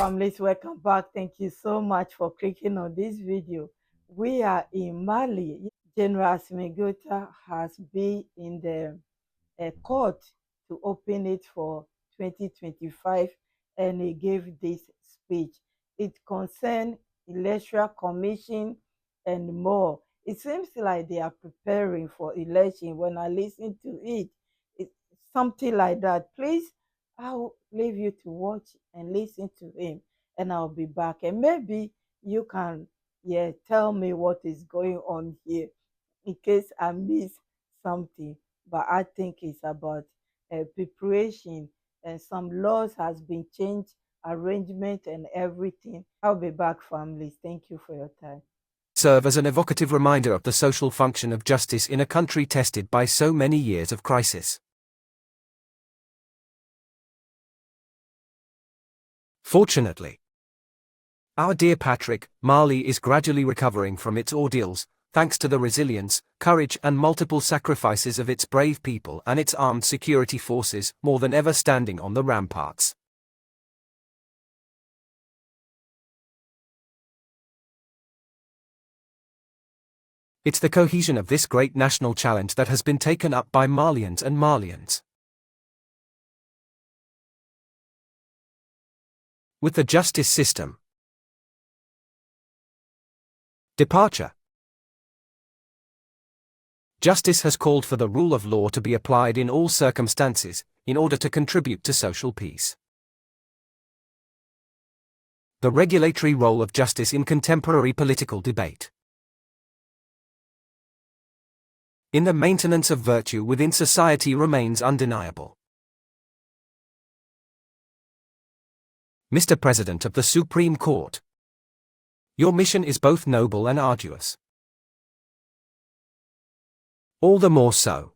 families, welcome back. Thank you so much for clicking on this video. We are in Mali. General Assimi Goita has been in the court to open it for 2025, and he gave this speech. It concerned electoral commission and more. It seems like they are preparing for election. When I listen to it, it's something like that. Please, I'll leave you to watch and listen to him, and I'll be back. And maybe you can, yeah, tell me what is going on here in case I miss something. But I think it's about preparation, and some laws has been changed, arrangement and everything. I'll be back, families. Thank you for your time. Serve as an evocative reminder of the social function of justice in a country tested by so many years of crisis. Fortunately, our dear Patrick, Mali is gradually recovering from its ordeals, thanks to the resilience, courage and multiple sacrifices of its brave people and its armed security forces, more than ever standing on the ramparts. It's the cohesion of this great national challenge that has been taken up by Malians and Malians. With the justice system. Departure. Justice has called for the rule of law to be applied in all circumstances, in order to contribute to social peace. The regulatory role of justice in contemporary political debate. In the maintenance of virtue within society remains undeniable. Mr. President of the Supreme Court, your mission is both noble and arduous. All the more so.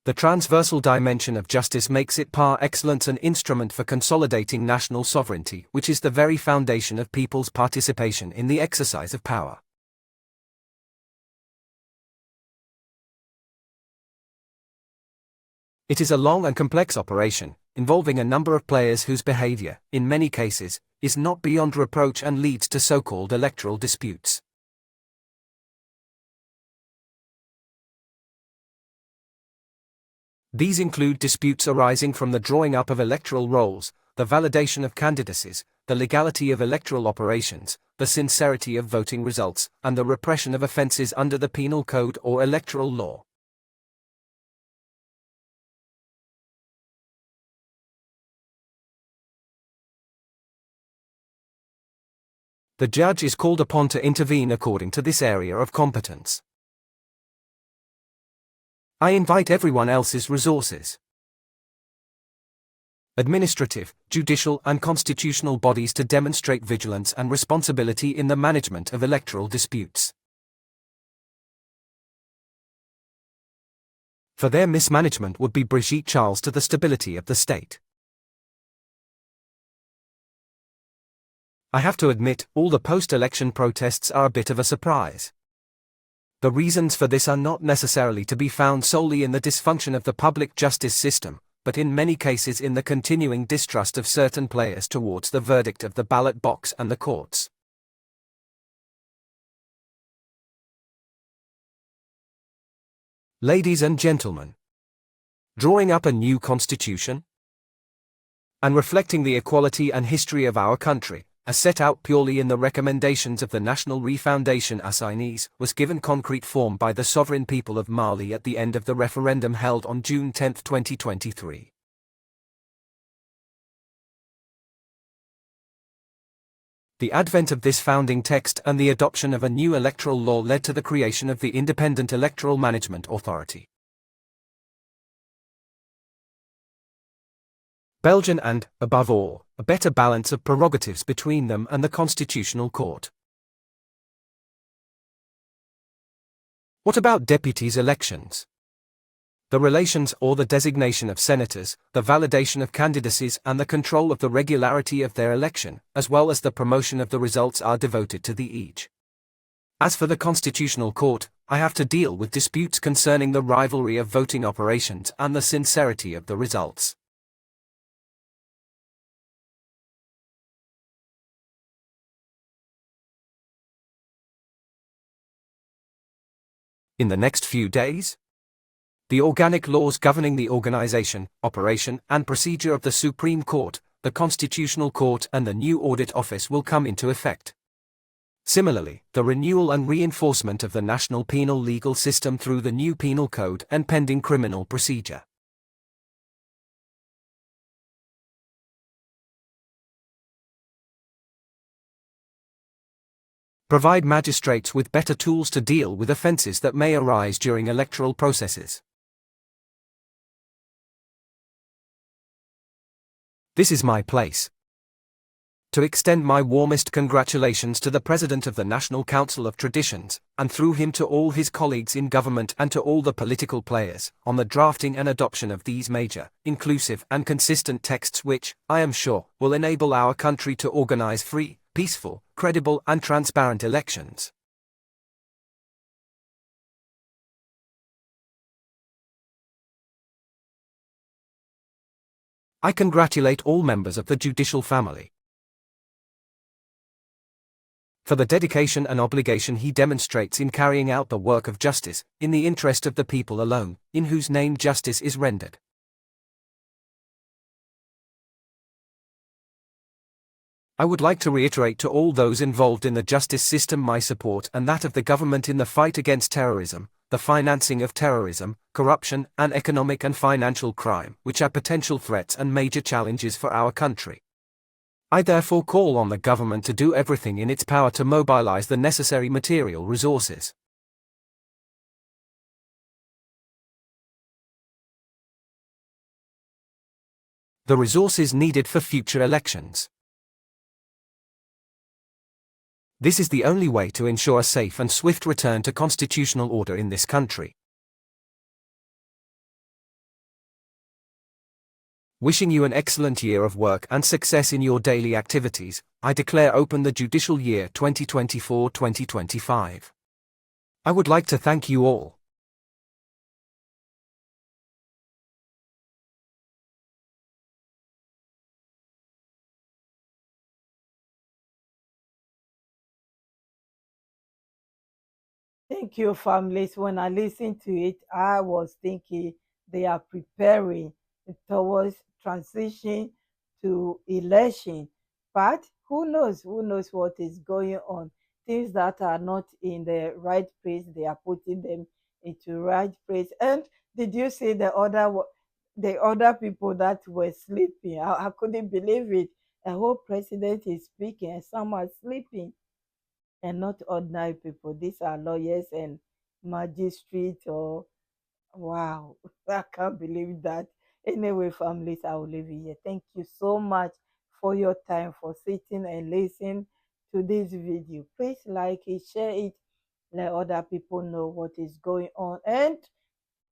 The transversal dimension of justice makes it par excellence an instrument for consolidating national sovereignty, which is the very foundation of people's participation in the exercise of power. It is a long and complex operation, involving a number of players whose behavior, in many cases, is not beyond reproach and leads to so-called electoral disputes. These include disputes arising from the drawing up of electoral rolls, the validation of candidacies, the legality of electoral operations, the sincerity of voting results, and the repression of offences under the penal code or electoral law. The judge is called upon to intervene according to this area of competence. I invite everyone else's resources. Administrative, judicial and constitutional bodies to demonstrate vigilance and responsibility in the management of electoral disputes. For their mismanagement would be Brigitte Charles to the stability of the state. I have to admit, all the post-election protests are a bit of a surprise. The reasons for this are not necessarily to be found solely in the dysfunction of the public justice system, but in many cases in the continuing distrust of certain players towards the verdict of the ballot box and the courts. Ladies and gentlemen, drawing up a new constitution and reflecting the equality and history of our country, as set out purely in the recommendations of the National Refoundation assignees, was given concrete form by the sovereign people of Mali at the end of the referendum held on June 10, 2023. The advent of this founding text and the adoption of a new electoral law led to the creation of the Independent Electoral Management Authority. Belgian and, above all, a better balance of prerogatives between them and the Constitutional Court. What about deputies' elections? The relations or the designation of senators, the validation of candidacies and the control of the regularity of their election, as well as the promotion of the results are devoted to the each. As for the Constitutional Court, I have to deal with disputes concerning the rivalry of voting operations and the sincerity of the results. In the next few days, the organic laws governing the organization, operation, and procedure of the Supreme Court, the Constitutional Court, and the new Audit Office will come into effect. Similarly, the renewal and reinforcement of the national penal legal system through the new Penal Code and pending criminal procedure. Provide magistrates with better tools to deal with offences that may arise during electoral processes. This is my place to extend my warmest congratulations to the President of the National Council of Traditions, and through him to all his colleagues in government and to all the political players, on the drafting and adoption of these major, inclusive and consistent texts which, I am sure, will enable our country to organize free, peaceful, credible and transparent elections. I congratulate all members of the judicial family for the dedication and obligation he demonstrates in carrying out the work of justice, in the interest of the people alone, in whose name justice is rendered. I would like to reiterate to all those involved in the justice system my support and that of the government in the fight against terrorism, the financing of terrorism, corruption, and economic and financial crime, which are potential threats and major challenges for our country. I therefore call on the government to do everything in its power to mobilize the necessary material resources. The resources needed for future elections. This is the only way to ensure a safe and swift return to constitutional order in this country. Wishing you an excellent year of work and success in your daily activities, I declare open the judicial year 2024-2025. I would like to thank you all. Thank you, families. When I listened to it, I was thinking they are preparing towards transition to election. But who knows? Who knows what is going on? Things that are not in the right place, they are putting them into right place. And did you see the other people that were sleeping? I couldn't believe it. A whole president is speaking and some are sleeping, and not ordinary people. These are lawyers and magistrates. Or wow, I can't believe that. Anyway, families, I will leave it here. Thank you so much for your time, for sitting and listening to this video. Please like it, share it, let other people know what is going on, and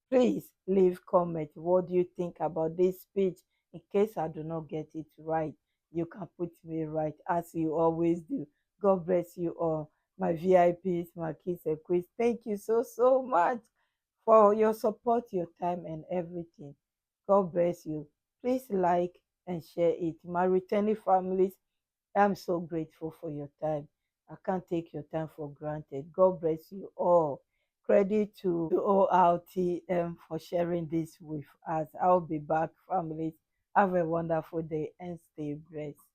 please leave comment. What do you think about this speech? In case I do not get it right, you can put me right as you always do. God bless you all. My VIPs, my kids and quiz. Thank you so much for your support, your time, and everything. God bless you. Please like and share it. My returning families, I'm so grateful for your time. I can't take your time for granted. God bless you all. Credit to ORTM for sharing this with us. I'll be back, families. Have a wonderful day and stay blessed.